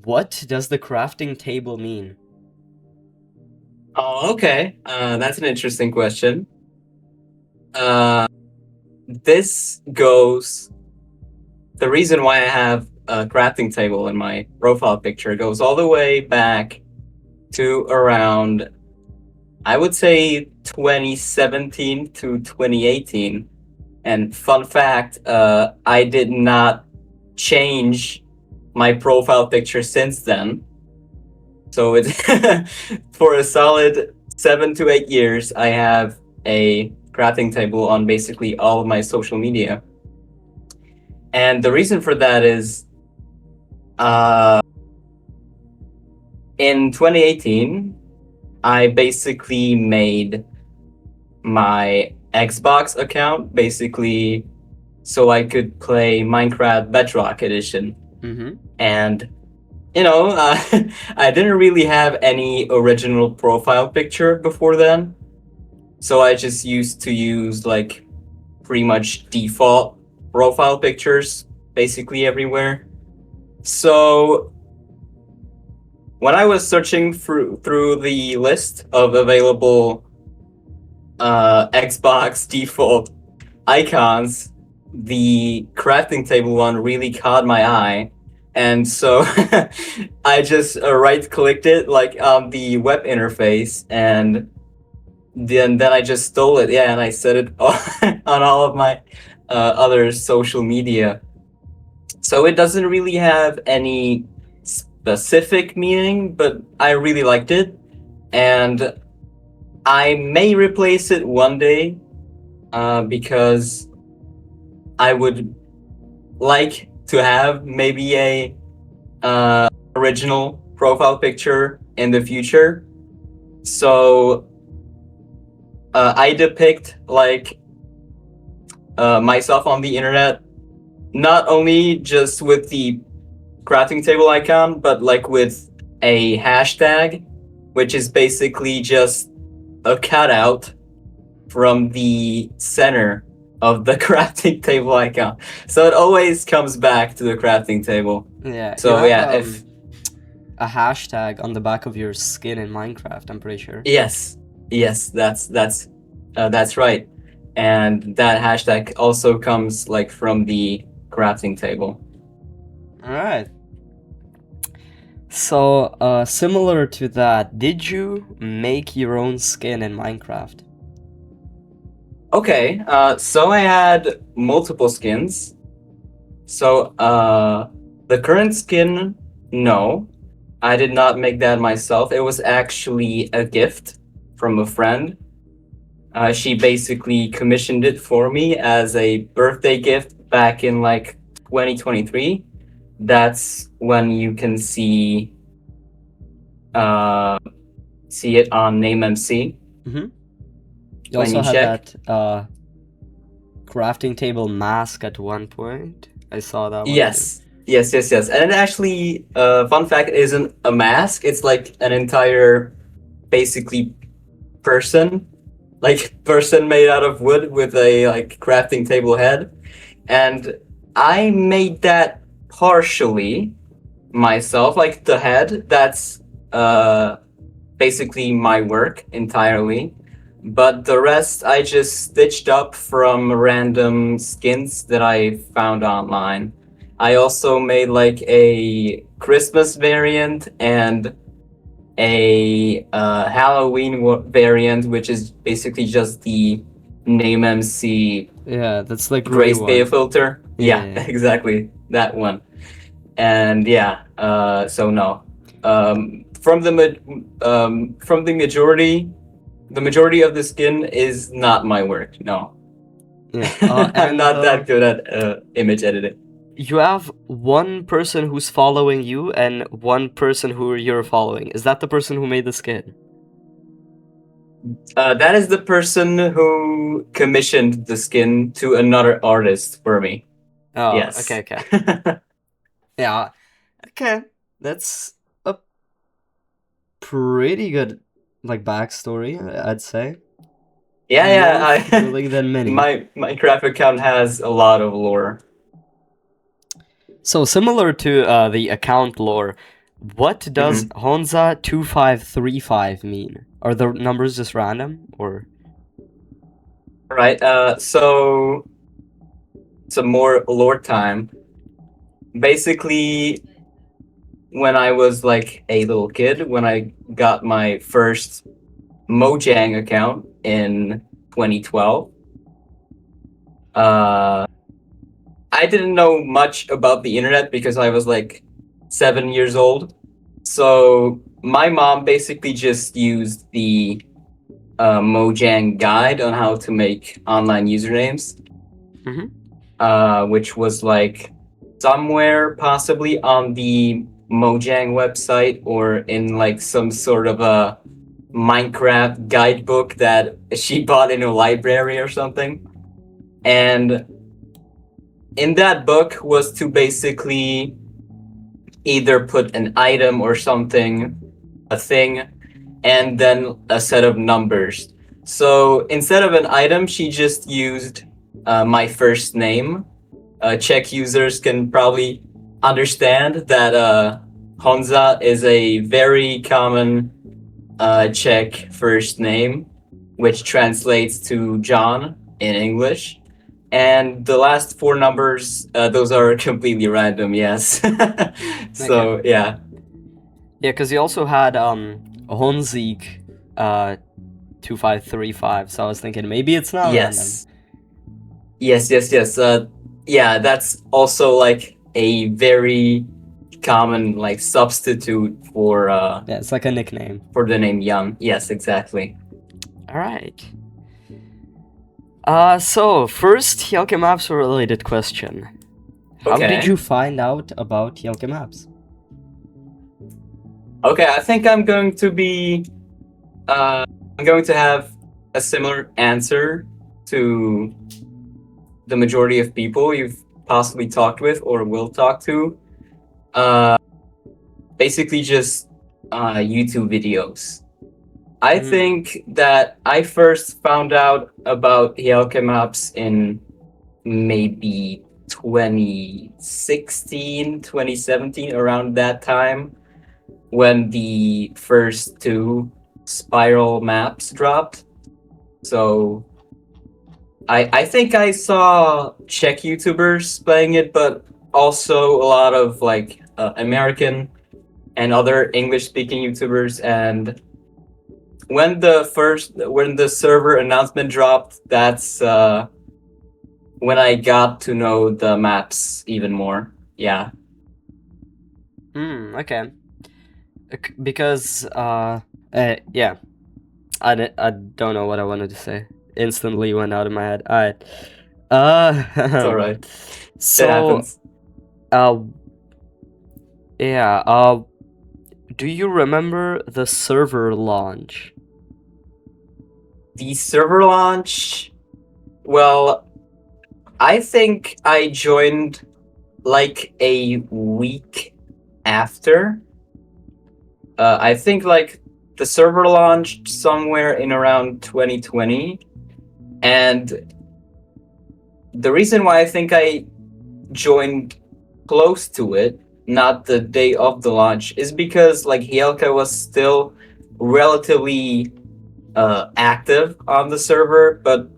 What does the crafting table mean? Oh, okay. That's an interesting question. Uh, this goes. The reason why I have a crafting table in my profile picture goes all the way back to around, I would say, 2017 to 2018. And fun fact, I did not change my profile picture since then. So it's for a solid 7 to 8 years, I have a crafting table on basically all of my social media. And the reason for that is uh, in 2018, I basically made my Xbox account basically so I could play Minecraft Bedrock Edition. Mm-hmm. And I didn't really have any original profile picture before then. So I just used to use like pretty much default profile pictures basically everywhere. So when I was searching through the list of available Xbox default icons, the crafting table one really caught my eye. And so I just right clicked it like on the web interface, and then I just stole it. Yeah, and I set it on all of my other social media. So it doesn't really have any specific meaning, but I really liked it, and I may replace it one day because I would like to have maybe a original profile picture in the future. So I depict like myself on the internet, not only just with the crafting table icon, but like with a hashtag, which is basically just a cutout from the center of the crafting table icon. So it always comes back to the crafting table. Yeah, you So have yeah, if a hashtag on the back of your skin in Minecraft, I'm pretty sure. yes, yes, that's right. And that hashtag also comes like from the crafting table. All right. So, similar to that, did you make your own skin in Minecraft? Okay, so I had multiple skins. So the current skin, no, I did not make that myself. It was actually a gift from a friend. She basically commissioned it for me as a birthday gift back in like 2023. That's when you can uh, see it on NameMC Mm-hmm. You when also you had check. that crafting table mask at one point. I saw that one too. Yes. And actually, fun fact, isn't a mask. It's like an entire, basically, person made out of wood with a like crafting table head. And I made that partially myself, like the head. That's basically my work entirely. But the rest I just stitched up from random skins that I found online. I also made like a Christmas variant and a Halloween variant, which is basically just the name MC Yeah, that's the gray grayscale one. filter. Yeah, Yeah. exactly that one. And yeah, so no, from the majority of the skin is not my work. No, Yeah. I'm And not that good at image editing. you have one person who's following you and one person who you're following. Is that the person who made the skin? That is the person who commissioned the skin to another artist for me. Oh, okay, Yes. okay. Yeah. Okay. That's a pretty good like backstory, I'd say. More Yeah. fulfilling than many. My craft account has a lot of lore. So similar to the account lore, What does Mhm. Honza 2535 mean? Are the numbers just random or? Right. So some more lore time. Basically, when I was like a little kid, when I got my first Mojang account in 2012, uh, I didn't know much about the internet because I was like 7 years old. So my mom basically just used the Mojang guide on how to make online usernames, Mm-hmm. which was like somewhere possibly on the Mojang website or in like some sort of a Minecraft guidebook that she bought in a library or something. And in that book was to basically either put an item or something, a thing, and then a set of numbers. So instead of an item, she just used my first name. Czech users can probably understand that Honza is a very common Czech first name, which translates to John in English. And the last four numbers, those are completely random, yes. Okay. So, yeah. Yeah, because you also had Honzik 2535, so I was thinking maybe it's not random. Yes. Yes, yes, yes. Yeah, that's also like a very common like substitute Yeah, it's like a nickname. for the name Jan. Yes, exactly. All right. So first Hyelke Maps related question. How did Okay. you find out about Hyelke Maps? Okay, I think I'm going to have a similar answer to the majority of people you've possibly talked with or will talk to. Uh, Basically just YouTube videos. I think that I first found out about Hyelke Maps in maybe 2016, 2017, around that time when the first two spiral maps dropped. So I think I saw Czech YouTubers playing it, but also a lot of like American and other English speaking YouTubers. And when the server announcement dropped, that's when I got to know the maps even more. Yeah. Okay. Because yeah, I don't know what I wanted to say. Instantly went out of my head. Alright. It's all right. It So happens. uh yeah, do you remember the server launch? The server launch, well, I think I joined like a week after. I think like the server launched somewhere in around 2020. And the reason why I think I joined close to it, not the day of the launch, is because like Hyelka was still relatively active on the server, but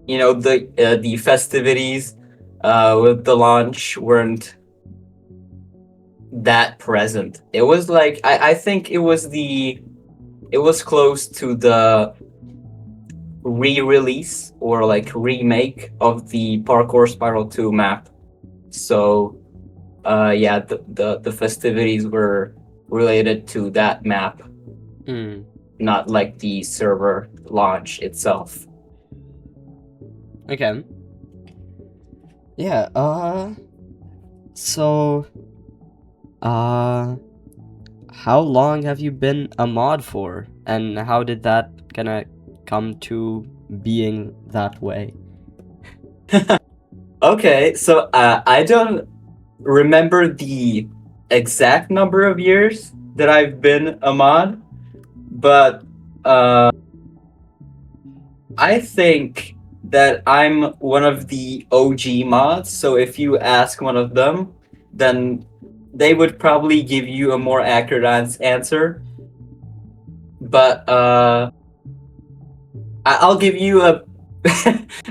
you know the festivities with the launch weren't that present. It was like I think it was close to the re-release or like remake of the Parkour Spiral 2 map. So yeah, the festivities were related to that map, not like the server launch itself. Okay. Yeah, so how long have you been a mod for? And how did that kinda come to being that way? Okay, so I don't remember the exact number of years that I've been a mod, but I think that I'm one of the OG mods. So if you ask one of them, then they would probably give you a more accurate answer. But I'll give you a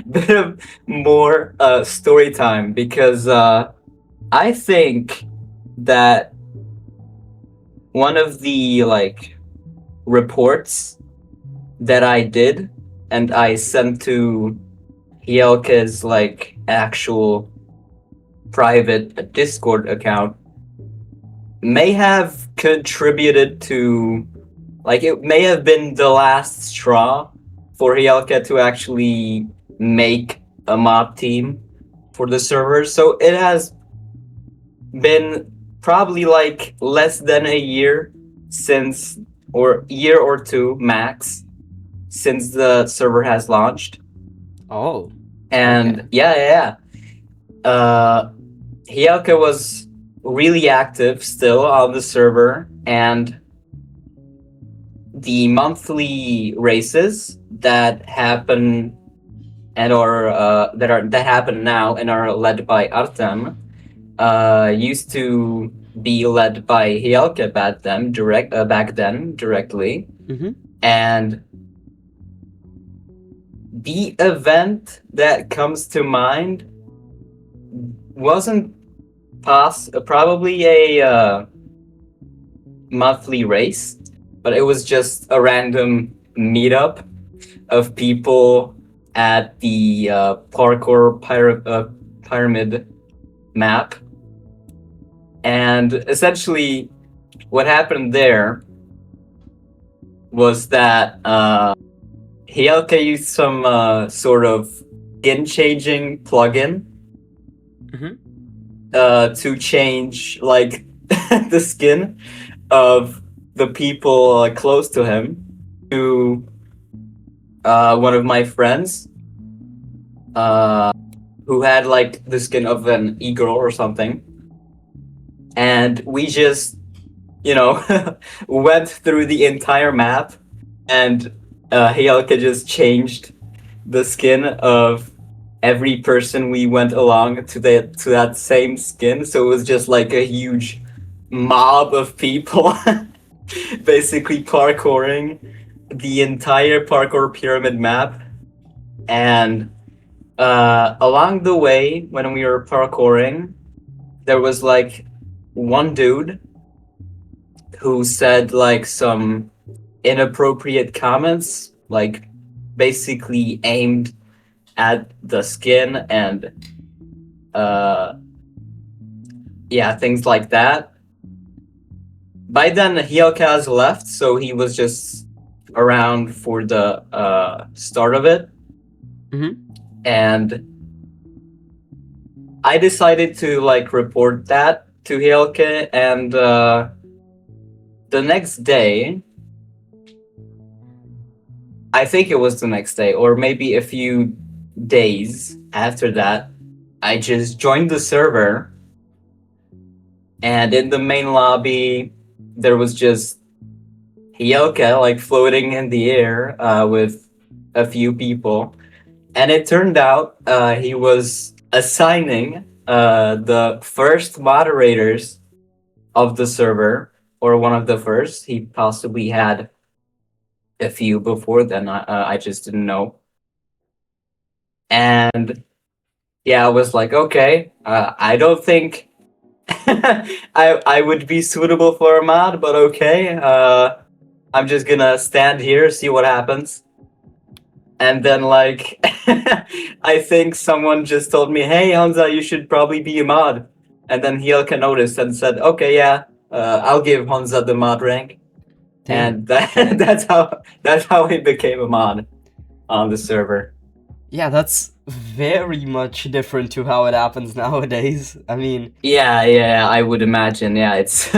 bit of more story time because I think that one of the like reports that I did and I sent to Hielke's like actual private Discord account may have contributed to, like, it may have been the last straw for Hielke to actually make a mob team for the server. So it has been probably like less than a year since, or year or two max, since the server has launched. Oh, And okay. Hielke was really active still on the server, and the monthly races that happen and are that happen now and are led by Artem used to be led by Hielke back then directly. Mm-hmm. And the event that comes to mind wasn't probably a monthly race, but it was just a random meetup of people at the pyramid map. And essentially, what happened there was that Hielke used some sort of skin changing plugin to change like the skin of the people close to him to one of my friends who had like the skin of an e-girl or something. And we just, went through the entire map, and Hielke just changed the skin of every person we went along to that same skin. So it was just like a huge mob of people basically parkouring the entire parkour pyramid map. And along the way, when we were parkouring, there was like one dude who said like some inappropriate comments, like basically aimed at the skin and things like that. By then, Hielke left, so he was just around for the start of it. Mm-hmm. And I decided to like report that to Hielke, and the next day, I think it was the next day, or maybe a few days after that, I just joined the server, and in the main lobby, there was just Hielke like floating in the air with a few people. And it turned out he was assigning the first moderators of the server, or one of the first. He possibly had a few before then. I just didn't know. And yeah, I was like, okay, I don't think I would be suitable for a mod, but okay. I'm just gonna stand here, see what happens. And then, like, I think someone just told me, "Hey, Honza, you should probably be a mod." And then Hielke noticed and said, "Okay, yeah, I'll give Honza the mod rank." Damn. And that's how he became a mod on the server. Yeah, that's very much different to how it happens nowadays. I mean, Yeah, I would imagine. Yeah, it's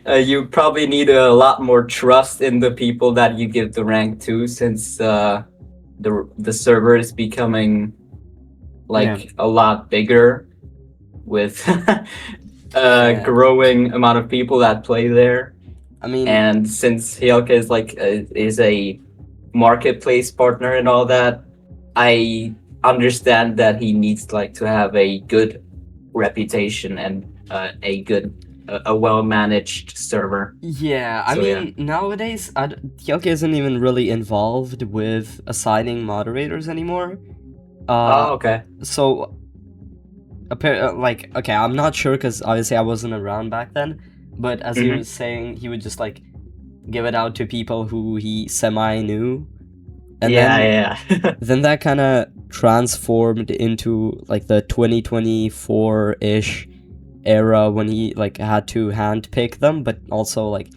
you probably need a lot more trust in the people that you give the rank to, since the server is becoming yeah. like a lot bigger with Yeah. growing amount of people that play there. I mean, And since Hielke is like is a marketplace partner and all that, I understand that he needs like to have a good reputation and a good a well managed server. Yeah, I So yeah. mean, nowadays, Hjelke isn't even really involved with assigning moderators anymore. Uh, Oh, okay. so, like, okay, I'm not sure because obviously I wasn't around back then, but as he Hmm. was saying, he would just, like, give it out to people who he semi knew. And Yeah, then yeah. then that kind of transformed into like the 2024-ish era when he like had to handpick them, but also like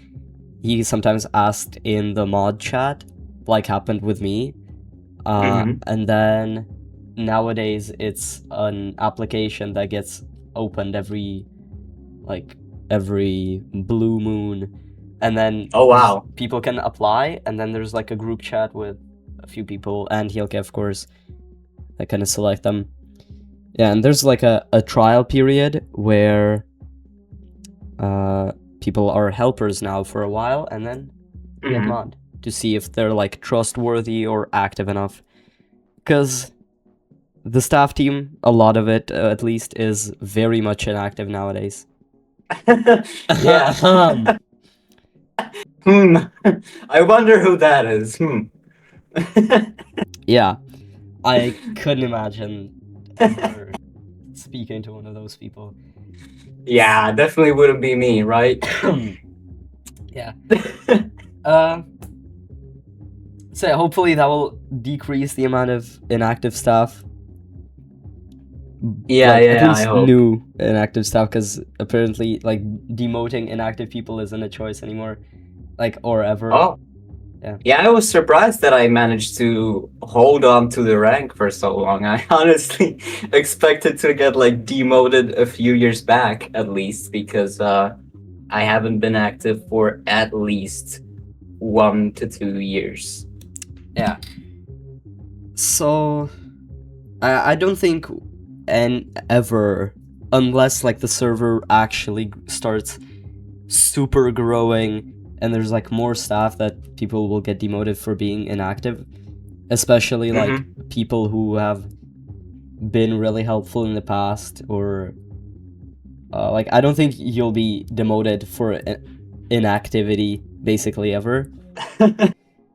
he sometimes asked in the mod chat, like happened with me. Hmm. And then nowadays it's an application that gets opened like every blue moon, and then Oh wow. people can apply, and then there's like a group chat with a few people, and he'll of course that kind of select them. Yeah, and there's like a trial period where uh, people are helpers now for a while, and then you get Hmm. mod to see if they're like trustworthy or active enough. Because the staff team, a lot of it at least, is very much inactive nowadays. Yeah. Hmm. I wonder who that is. Hmm. Yeah, I couldn't imagine ever speaking to one of those people. Yeah, definitely wouldn't be me, right? Yeah. Uh, so hopefully that will decrease the amount of inactive staff. Yeah, Like at yeah, I least hope. new inactive staff, because apparently like demoting inactive people isn't a choice anymore, like or ever. Oh, Yeah. yeah, I was surprised that I managed to hold on to the rank for so long. I honestly expected to get like demoted a few years back at least because I haven't been active for at least 1 to 2 years. Yeah. So I don't think and ever, unless like the server actually starts super growing and there's like more staff, that people will get demoted for being inactive, especially like Hmm. people who have been really helpful in the past, or like I don't think you'll be demoted for inactivity basically ever.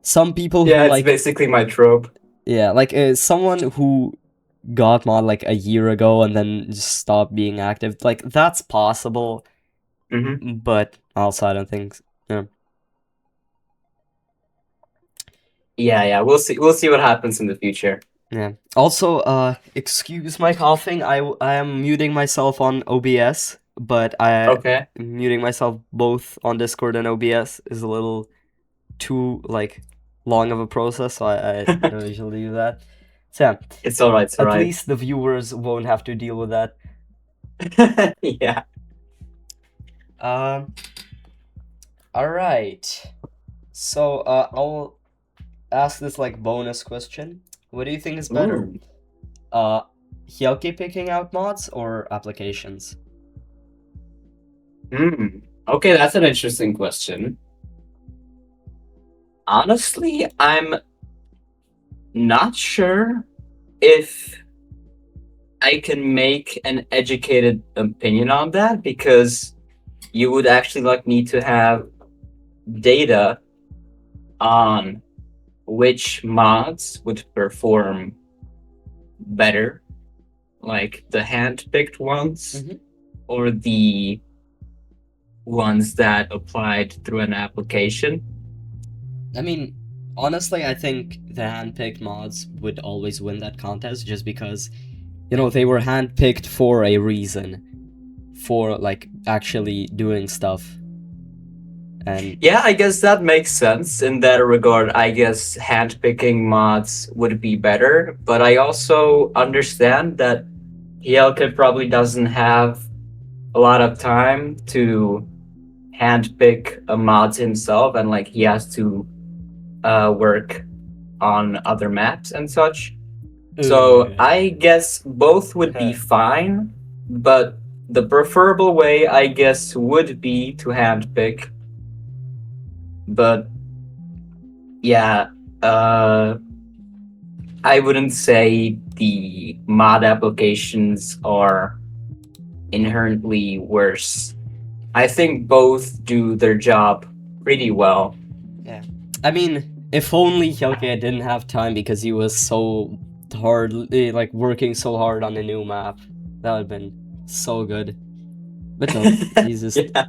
Some people who Yeah, it's like, basically my trope. yeah, like someone who got mod like a year ago and then just stopped being active, like that's possible, Hmm. but also I don't think. Yeah. Yeah, yeah, we'll see. We'll see what happens in the future. Yeah. Also, excuse my coughing. I am muting myself on OBS, but I Okay. muting myself both on Discord and OBS is a little too like long of a process, so I don't usually do that. So yeah, It's all right. It's all at right. least the viewers won't have to deal with that. Yeah. Um. All right. So I'll ask this like bonus question. What do you think is better? Ooh. Uh, Hjelke picking out mods or applications? Hmm. Okay, that's an interesting question. Honestly, I'm not sure if I can make an educated opinion on that because you would actually like need to have data on which mods would perform better, like the hand-picked ones Mhm. or the ones that applied through an application. I mean, honestly, I think the handpicked mods would always win that contest just because, they were handpicked for a reason, for like actually doing stuff. And Yeah, I guess that makes sense in that regard. I guess handpicking mods would be better, but I also understand that Hjelke probably doesn't have a lot of time to handpick a mods himself, and like he has to work on other maps and such. So I guess both would be fine, but the preferable way, I guess, would be to handpick. But yeah, uh, I wouldn't say the mod applications are inherently worse. I think both do their job pretty well. Yeah. I mean, if only Hjelke didn't have time because he was so hard, like working so hard on a new map. That would have been so good. But no, he's just Yeah,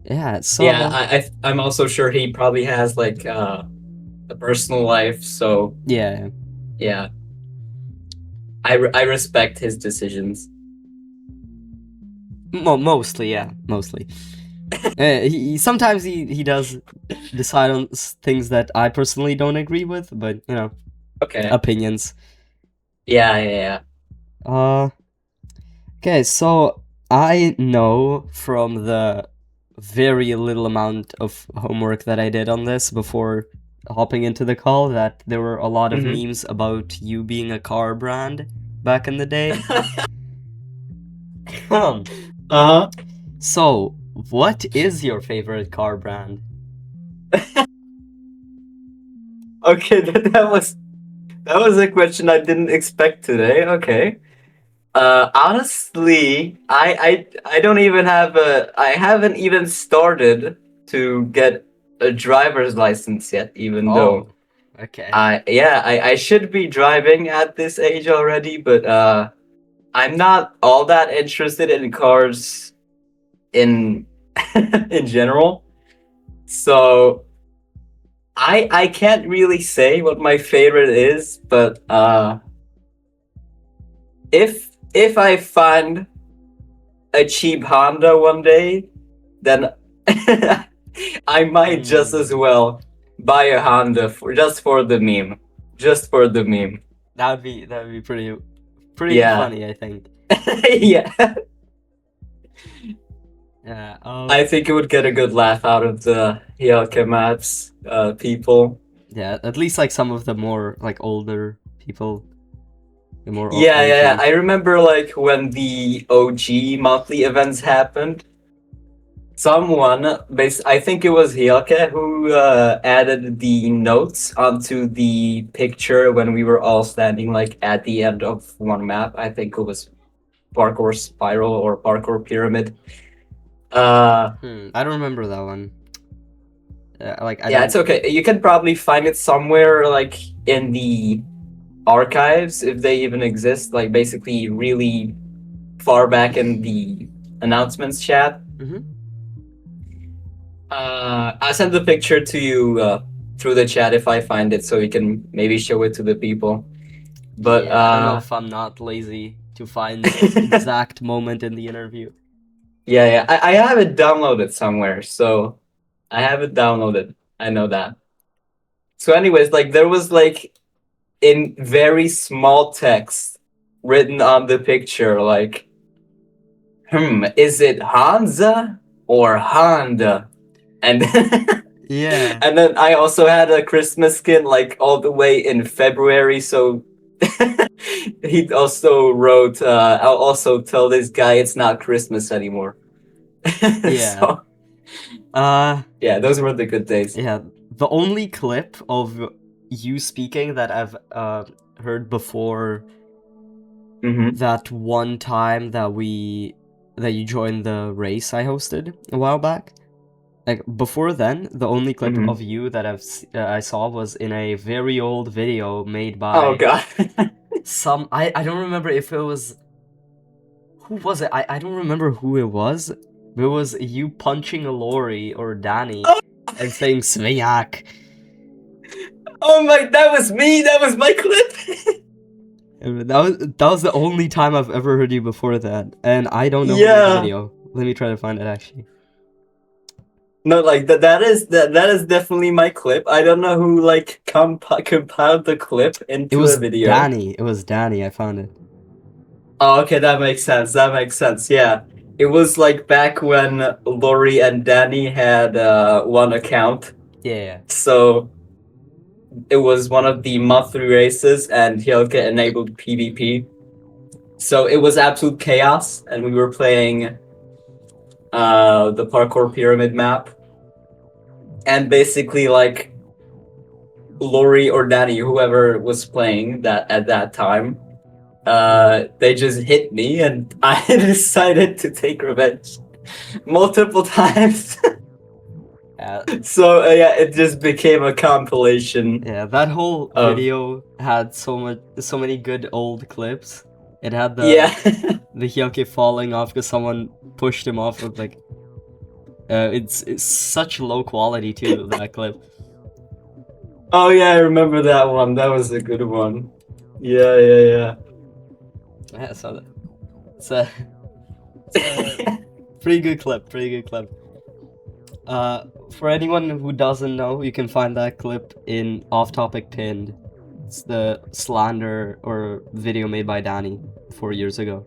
yeah. So yeah. I'm also sure he probably has like a personal life. So yeah, yeah, I respect his decisions. mostly yeah, mostly. Sometimes he does decide on things that I personally don't agree with, but you know, Okay. opinions. Yeah, yeah, Uh, okay, so I know from the very little amount of homework that I did on this before hopping into the call that there were a lot of yeah. memes about you being a car brand back in the day. Um, Uh-huh. so what is your favorite car brand? Okay, that was a question I didn't expect today. Okay. Honestly, I don't even have I haven't even started to get a driver's license yet, even though Oh, okay. I should be driving at this age already, but I'm not all that interested in cars in in general. So I can't really say what my favorite is, but if I find a cheap Honda one day, then I might just as Hmm. well buy a Honda for the meme. Just for the meme. That would be pretty Yeah. funny, I think. Yeah. Yeah. I think it would get a good laugh out of the Hyalke Maps people. Yeah. At least like some of the more like older people, the more Yeah, yeah, yeah. OG. I remember like when the OG monthly events happened. I think it was Hyalke who added the notes onto the picture when we were all standing like at the end of one map. I think it was Parkour Spiral or Parkour Pyramid. Uh, I don't remember that one. Like I yeah, it's don't. okay. You can probably find it somewhere like in the archives if they even exist. Like basically, really far back in the announcements chat. Mm-hmm. I'll send the picture to you through the chat if I find it, so you can maybe show it to the people. But Yeah. I don't know if I'm not lazy to find the exact moment in the interview. yeah, yeah, I have it downloaded somewhere, so I have it downloaded. I know that. So, anyways, like there was like in very small text written on the picture, like, is it Hanza or Honda? And Yeah. and then I also had a Christmas skin like all the way in February, so he also wrote, I'll also tell this guy it's not Christmas anymore. Yeah. So Uh. yeah, those were the good days. Yeah. The only clip of you speaking that I've heard before Mm-hmm. that one time that you joined the race I hosted a while back. Like before then, the only clip Mm-hmm. of you that I saw was in a very old video made Oh by god. some I don't remember if it was who was it. I don't remember who it was. But it was you punching a lorry or Danny Oh, and saying Svenyak. oh my, that was me. That was my clip. That was the only time I've ever heard you before that, and I don't know who made the Yeah. video. Let me try to find it actually. No, like that is definitely my clip. I don't know who like compiled the clip It into a was video. Danny. It was Danny. I found it. Oh, okay, that makes sense. That makes sense. Yeah. It was like back when Lori and Danny had one account. Yeah. So it was one of the monthly races and Hyalke enabled PvP. So it was absolute chaos and we were playing the parkour pyramid map. And basically like Lori or Danny, whoever was playing that at that time, they just hit me, and I decided to take revenge multiple times. So yeah, it just became a compilation. Yeah, that whole Of- video had so many good old clips. It had Yeah. the Hyoke falling off because someone pushed him off of like. It's such low quality too, that clip. Oh yeah, I remember that one. That was a good one. Yeah. Yeah, so it's a pretty good clip. For anyone who doesn't know, you can find that clip in Off Topic Pinned. It's the slander or video made by Danny 4 years ago.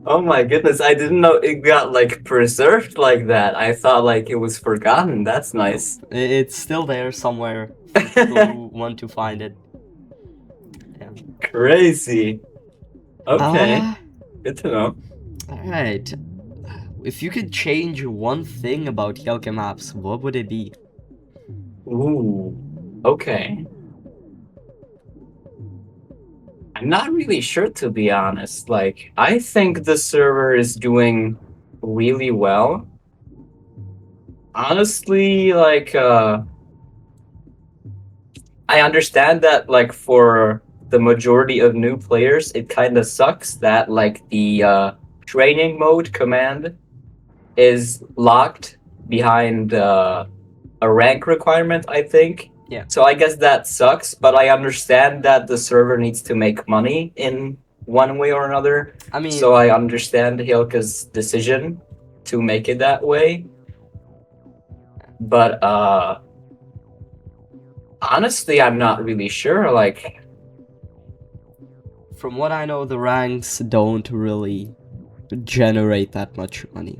Oh my goodness, I didn't know it got like preserved like that. I thought like it was forgotten. That's nice. It's still there somewhere for people who want to find it. Yeah. Crazy. Okay, good to know. Alright. If you could change one thing about Hyoke maps, what would it be? Ooh. Okay. I'm not really sure, to be honest. Like, I think the server is doing really well. Honestly, like, I understand that, like, for the majority of new players, it kind of sucks that, like, the training mode command is locked behind a rank requirement, I think. Yeah. So I guess that sucks, but I understand that the server needs to make money in one way or another. I mean, So I understand Hilke's decision to make it that way. But honestly, I'm not really sure. Like, from what I know, the ranks don't really generate that much money.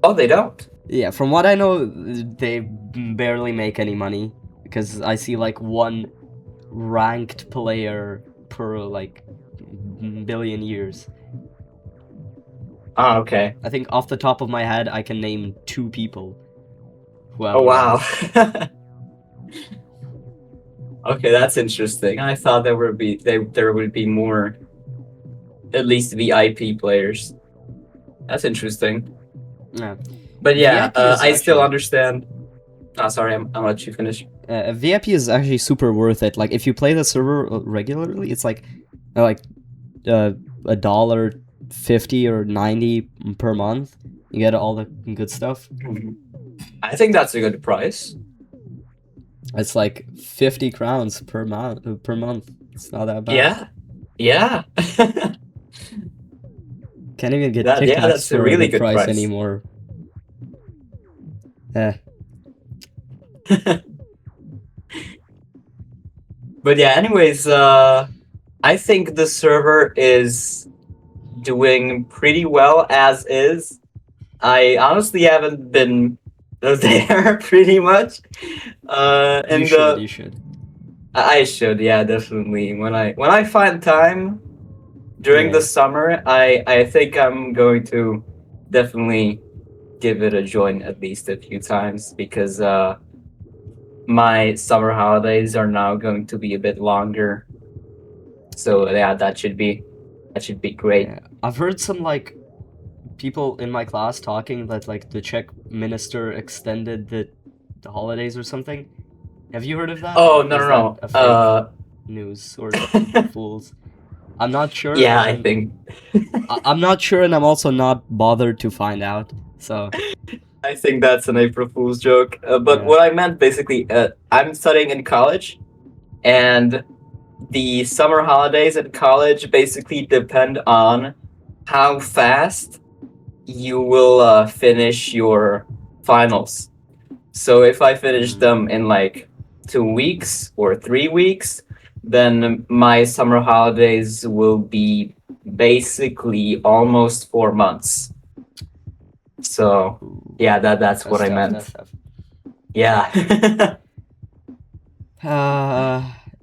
oh, they don't. Yeah, from what I know, they barely make any money because I see like one ranked player per like billion years. Oh, okay. I think off the top of my head, I can name 2 people who have Oh, wow. ranked. Okay, that's interesting. I thought there would be more, at least VIP players. That's interesting. Yeah. But yeah, VIP is I still actually- understand. Oh, sorry, I'll let you finish. VIP is actually super worth it. Like if you play the server regularly, it's like $1.50 or 90 per month. You get all the good stuff. I think that's a good price. It's like 50 crowns per month. It's not that bad. Yeah. Can't even get That- Tic yeah, Tacs that's a for really the good price. anymore. But yeah, anyways, I think the server is doing pretty well as is. I honestly haven't been there pretty much. And You should. I should, yeah, definitely. When I find time during the summer, I think I'm going to definitely give it a join at least a few times because my summer holidays are now going to be a bit longer. So yeah, that should be great. Yeah. I've heard some like people in my class talking that like the Czech minister extended the holidays or something. Have you heard of that? Oh, Or no, is no, that no. a fake news or fools? I'm not sure. Yeah, I and think. I'm not sure, and I'm also not bothered to find out. So I think that's an April Fool's joke. But Yeah. what I meant basically, I'm studying in college, and the summer holidays at college basically depend on how fast you will finish your finals. So if I finish them in like 2 weeks or 3 weeks, then my summer holidays will be basically almost 4 months. So yeah, that's what I meant. That's tough. Yeah.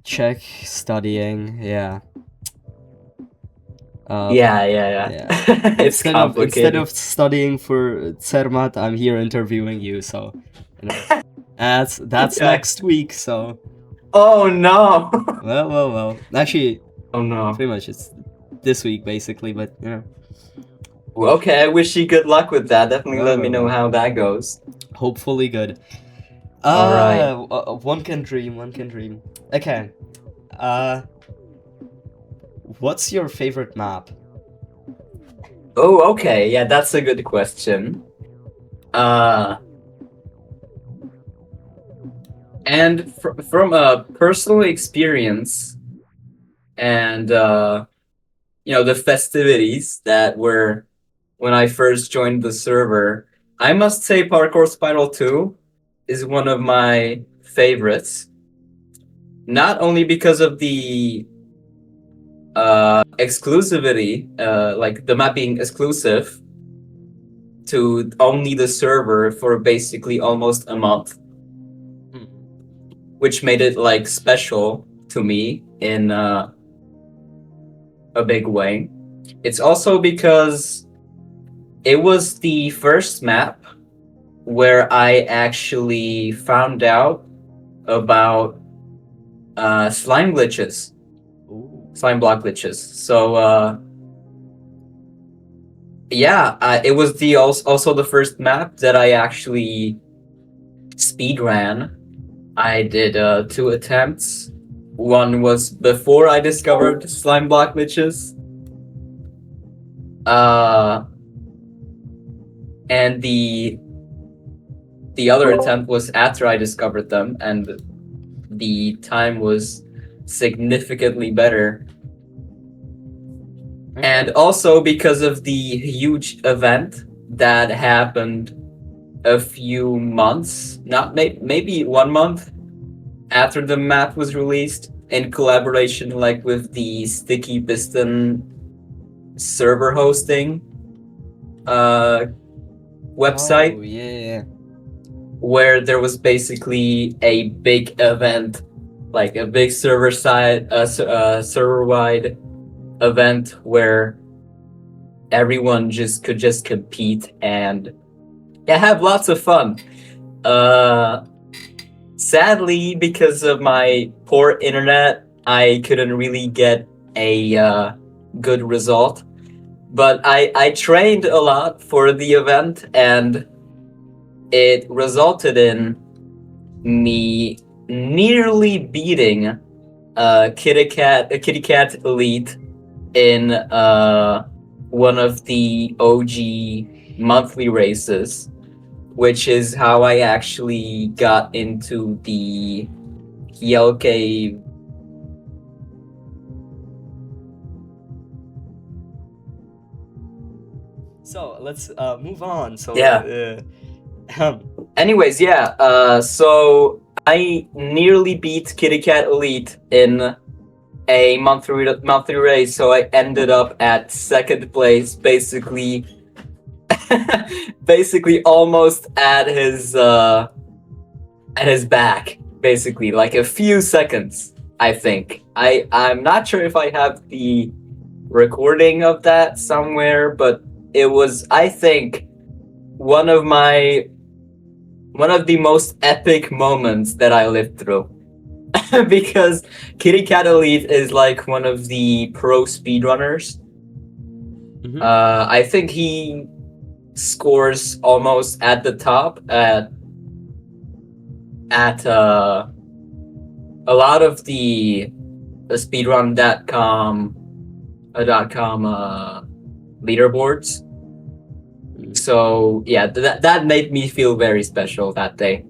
Czech studying, yeah. Yeah. It's complicated. Instead of studying for Cermat, I'm here interviewing you, so you know, that's Yeah. next week, so Oh no! Well. Actually, Oh no. pretty much it's this week basically, but you know. Okay, I wish you good luck with that. Definitely let me know Well. how that goes. Hopefully good. Alright. One can dream. One can dream. Okay. What's your favorite map? Oh, okay. Yeah, that's a good question. And from a personal experience and the festivities that were when I first joined the server, I must say Parkour Spiral 2 is one of my favorites. Not only because of the exclusivity, like the map being exclusive to only the server for basically almost a month, which made it like special to me in a big way. It's also because it was the first map where I actually found out about slime glitches, Ooh. slime block glitches. So it was the also the first map that I actually speed ran. I did 2 attempts. One was before I discovered slime block glitches. And the other attempt was after I discovered them, and the time was significantly better. And also because of the huge event that happened a few months, not maybe 1 month after the map was released, in collaboration like with the Sticky Piston server hosting website. Oh yeah. Where there was basically a big event, like a big server-wide event where everyone could just compete and have lots of fun. Sadly, because of my poor internet, I couldn't really get a good result. But I trained a lot for the event, and it resulted in me nearly beating Kitty Cat Elite in one of the OG monthly races, which is how I actually got into the Hyelke. So let's move on. So Yeah. Anyways, so I nearly beat Kitty Cat Elite in a monthly race, so I ended up at second place, basically almost at his back, basically, like a few seconds, I think. I'm not sure if I have the recording of that somewhere, but it was, I think, one of the most epic moments that I lived through. Because Kitty Cat Elite is like one of the pro speedrunners. I think he scores almost at the top at a lot of the speedrun.com leaderboards. So yeah, that made me feel very special that day.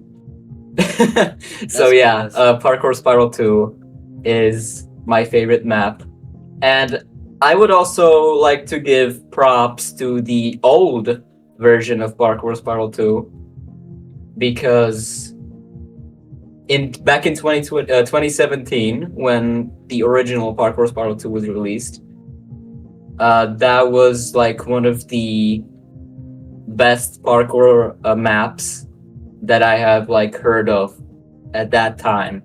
So yeah, Parkour Spiral 2 is my favorite map. And I would also like to give props to the old version of Parkour Spiral 2, because back in 2017, when the original Parkour Spiral 2 was released, that was like one of the best parkour maps that I have like heard of at that time.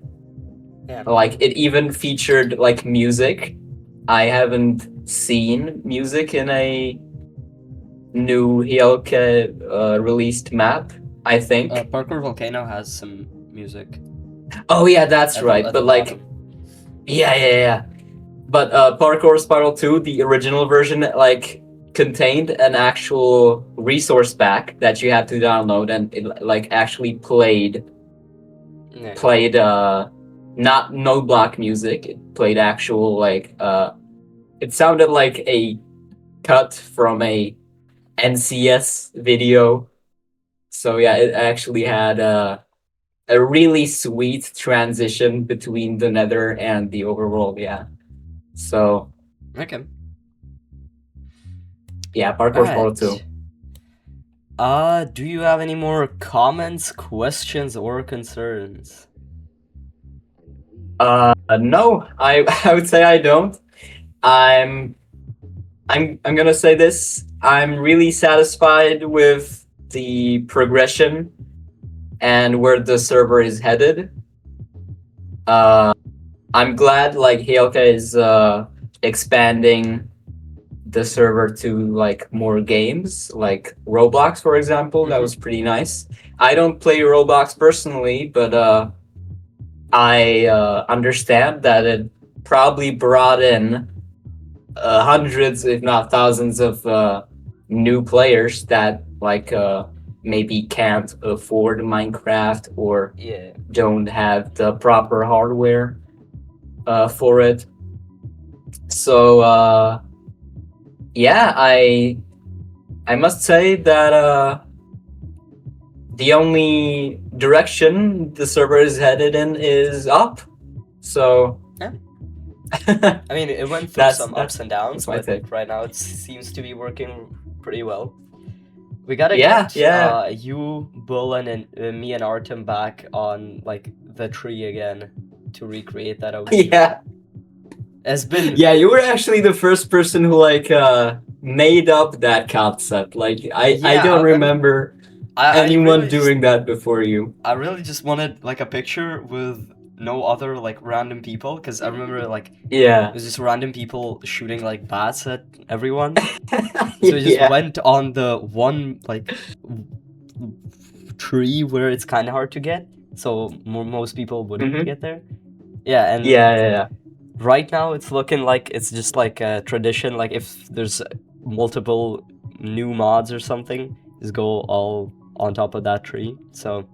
Yeah. Like it even featured like music. I haven't seen music in a new Hyelke released map, I think. Parkour Volcano has some music. Oh yeah, that's at right. the But like, bottom. yeah. But Parkour Spiral 2, the original version, like contained an actual resource pack that you had to download, and it like actually Yeah. played not no block music. It played actual like it sounded like a cut from a NCS video. So yeah, it actually had a really sweet transition between the Nether and the overworld. Yeah. So Okay. yeah, Parkour Spiral 2. Alright. Do you have any more comments, questions, or concerns? No, I I would say I don't. I'm I'm gonna say this. I'm really satisfied with the progression and where the server is headed. Uh, I'm glad like Heelka is expanding the server to like more games, like Roblox, for example. That was pretty nice. I don't play Roblox personally, but I understand that it probably brought in hundreds, if not thousands, of new players that like maybe can't afford Minecraft or Yeah. don't have the proper hardware for it. So yeah, I must say that the only direction the server is headed in is up. So Yeah. I mean, it went through some ups and downs, that's my but take. right now it seems to be working pretty well. We gotta Yeah, get yeah. you, Bullen, and me and Artem back on like the tree again to recreate that OG. Yeah. It's been Yeah, you were actually the first person who like made up that concept. Like I yeah. don't remember I anyone really just doing that before you. I really just wanted like a picture with no other like random people, because I remember like Yeah. there's just random people shooting like bats at everyone. So we just Yeah. went on the one like tree where it's kind of hard to get, so most people wouldn't Mhm. get there. Yeah, and Yeah. right now it's looking like it's just like a tradition. Like if there's multiple new mods or something, just go all on top of that tree. So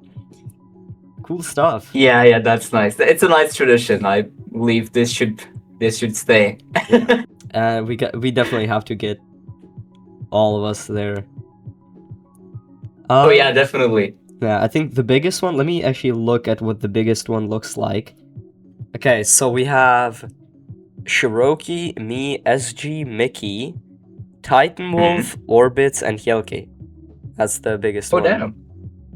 cool stuff. Yeah, that's nice. It's a nice tradition. I believe this should stay. We definitely have to get all of us there. Oh yeah, definitely. Yeah, I think the biggest one. Let me actually look at what the biggest one looks like. Okay, so we have Shiroki, me, SG, Mickey, Titan Wolf, Orbits, and Hyelke. That's the biggest Oh one. damn.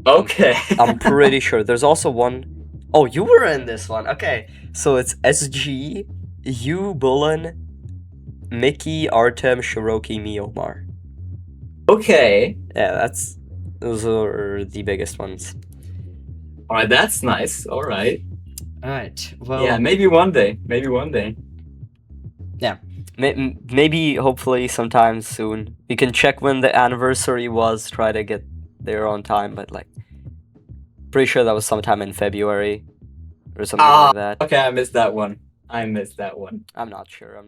Okay. I'm pretty sure. There's also one. Oh, you were in this one. Okay, so it's SG, you, Bullen, Mickey, Artem, Shiroki, me, Omar. Okay. Yeah, those are the biggest ones. All right, that's nice. All right. All right. Well, Yeah, maybe one day. Maybe one day. yeah. Maybe, hopefully, sometime soon. We can check when the anniversary was, try to get there on time, but like, pretty sure that was sometime in February or something like that. Okay, I missed that one. I missed that one. I'm not sure.